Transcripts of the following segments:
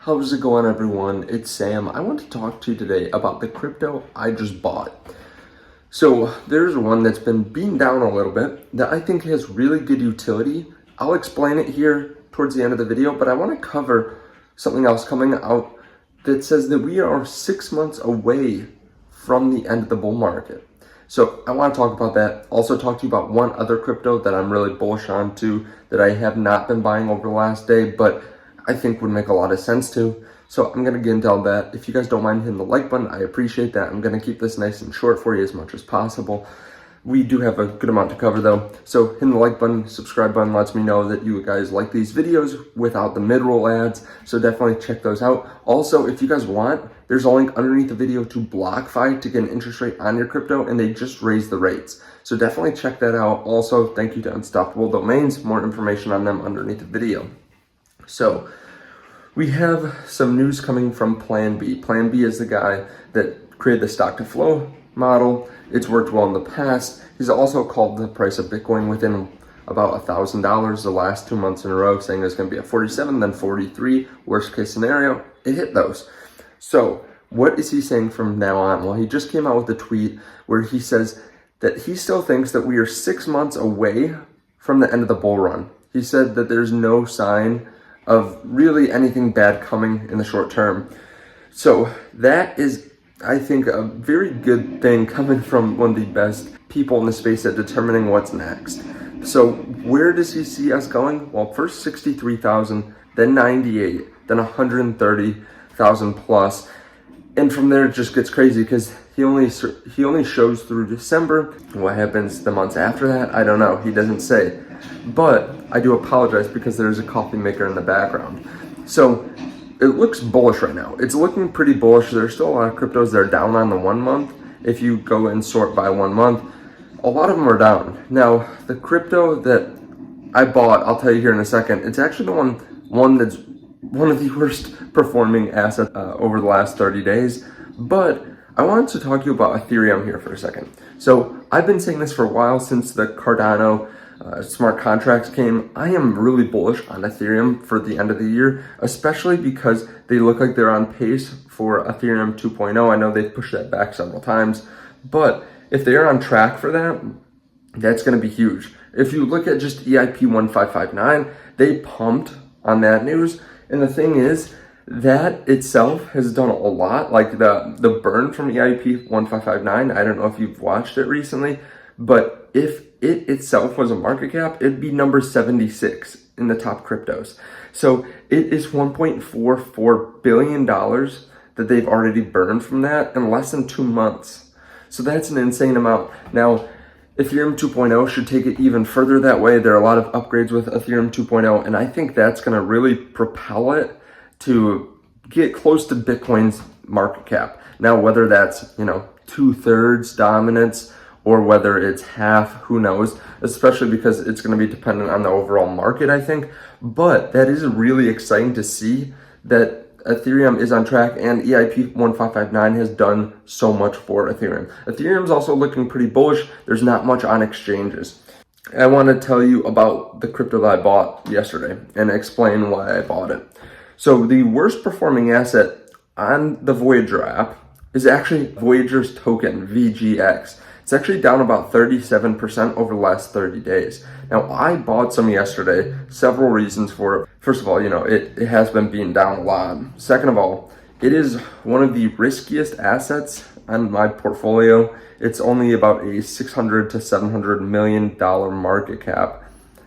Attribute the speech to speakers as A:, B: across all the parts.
A: How's it going, everyone? It's Sam. I want to talk to you today about the crypto I just bought. So there's one that's been beaten down a little bit that I think has really good utility. I'll explain it here towards the end of the video, but I want to cover something else coming out that says that we are 6 months away from the end of the bull market. So I want to talk about that. Also talk to you about one other crypto that I'm really bullish on too, that I have not been buying over the last day, but I think would make a lot of sense too. So I'm going to get into all that. If you guys don't mind hitting the like button, I appreciate that. I'm going to keep this nice and short for you as much as possible. We do have a good amount to cover though. So hitting the like button, subscribe button lets me know that you guys like these videos without the mid-roll ads. So definitely check those out. Also, if you guys want, there's a link underneath the video to BlockFi to get an interest rate on your crypto, and they just raised the rates. So definitely check that out. Also, thank you to Unstoppable Domains. More information on them underneath the video. So we have some news coming from Plan B. Plan B is the guy that created the stock to flow model. It's worked well in the past. He's also called the price of Bitcoin within about $1,000 the last 2 months in a row, saying it's going to be at 47, then 43. Worst case scenario, it hit those. So what is he saying from now on? Well, he just came out with a tweet where he says that he still thinks that we are 6 months away from the end of the bull run. He said that there's no sign of really anything bad coming in the short term. So that is, I think, a very good thing coming from one of the best people in the space at determining what's next. So where does he see us going? Well, first 63,000, then 98, then 130,000 plus. And from there, it just gets crazy because he only shows through December. What happens the months after that? I don't know. He doesn't say. But I do apologize because there's a coffee maker in the background. So it looks bullish right now. It's looking pretty bullish. There's still a lot of cryptos that are down on the 1 month. If you go and sort by 1 month, a lot of them are down. Now, the crypto that I bought, I'll tell you here in a second, it's actually the one that's one of the worst performing assets over the last 30 days. But I wanted to talk to you about Ethereum here for a second. So I've been saying this for a while since the Cardano smart contracts came. I am really bullish on Ethereum for the end of the year, especially because they look like they're on pace for Ethereum 2.0. I know they've pushed that back several times, but if they are on track for that, that's going to be huge. If you look at just EIP 1559, they pumped on that news. And the thing is, that itself has done a lot. Like the burn from EIP 1559, I don't know if you've watched it recently, but if it itself was a market cap, it'd be number 76 in the top cryptos. So it is $1.44 billion that they've already burned from that in less than 2 months. So that's an insane amount. Now, Ethereum 2.0 should take it even further that way. There are a lot of upgrades with Ethereum 2.0, and I think that's going to really propel it to get close to Bitcoin's market cap. Now, whether that's, 2/3 dominance or whether it's half, who knows, especially because it's going to be dependent on the overall market, I think. But that is really exciting to see that Ethereum is on track, and EIP 1559 has done so much for Ethereum. Ethereum's also looking pretty bullish. There's not much on exchanges. I want to tell you about the crypto that I bought yesterday and explain why I bought it. So the worst performing asset on the Voyager app is actually Voyager's token, VGX. It's actually down about 37% over the last 30 days. Now, I bought some yesterday, several reasons for it. First of all, it has been being down a lot. Second of all, it is one of the riskiest assets on my portfolio. It's only about a $600 to $700 million market cap.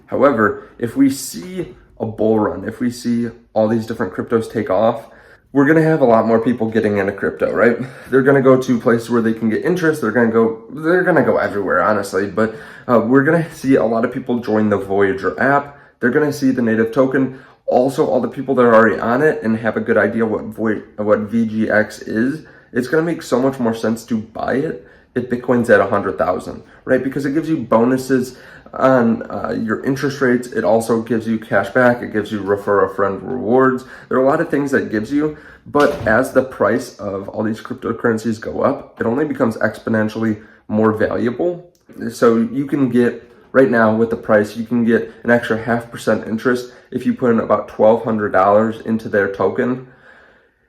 A: However, if we see a bull run, if we see all these different cryptos take off, we're going to have a lot more people getting into crypto, right? They're going to go to places where they can get interest. They're going to go everywhere, honestly. But we're going to see a lot of people join the Voyager app. They're going to see the native token. Also, all the people that are already on it and have a good idea what VGX is, it's going to make so much more sense to buy it if Bitcoin's at 100,000, right? Because it gives you bonuses on your interest rates. It also gives you cash back. It gives you refer a friend rewards. There are a lot of things that it gives you, but as the price of all these cryptocurrencies go up, it only becomes exponentially more valuable. So you can get, right now with the price, you can get an extra 0.5% interest if you put in about $1,200 into their token.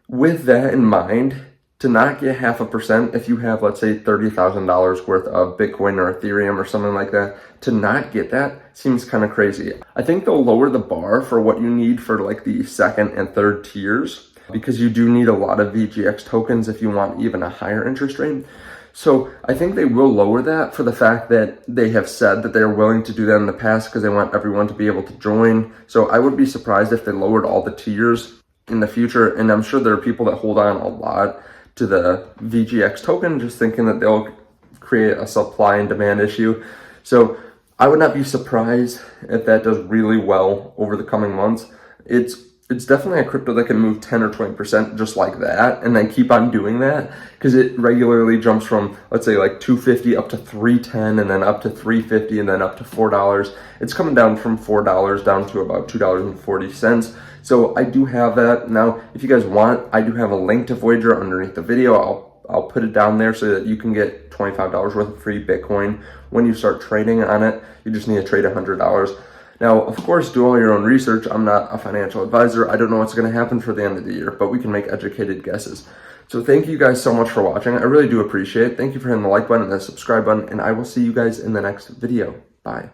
A: with that in mind, to not get 0.5%, if you have, let's say, $30,000 worth of Bitcoin or Ethereum or something like that, to not get that seems kind of crazy. I think they'll lower the bar for what you need for like the second and third tiers, because you do need a lot of VGX tokens if you want even a higher interest rate. So I think they will lower that for the fact that they have said that they're willing to do that in the past because they want everyone to be able to join. So I would be surprised if they lowered all the tiers in the future. And I'm sure there are people that hold on a lot to the VGX token, just thinking that they'll create a supply and demand issue. So I would not be surprised if that does really well over the coming months. It's definitely a crypto that can move 10 or 20% just like that, and then keep on doing that, because it regularly jumps from, let's say, like 250 up to 310, and then up to 350, and then up to $4. It's coming down from $4 down to about $2.40. So I do have that. Now, if you guys want, I do have a link to Voyager underneath the video. I'll put it down there so that you can get $25 worth of free Bitcoin when you start trading on it. You just need to trade $100. Now, of course, do all your own research. I'm not a financial advisor. I don't know what's going to happen for the end of the year, but we can make educated guesses. So thank you guys so much for watching. I really do appreciate it. Thank you for hitting the like button and the subscribe button, and I will see you guys in the next video. Bye.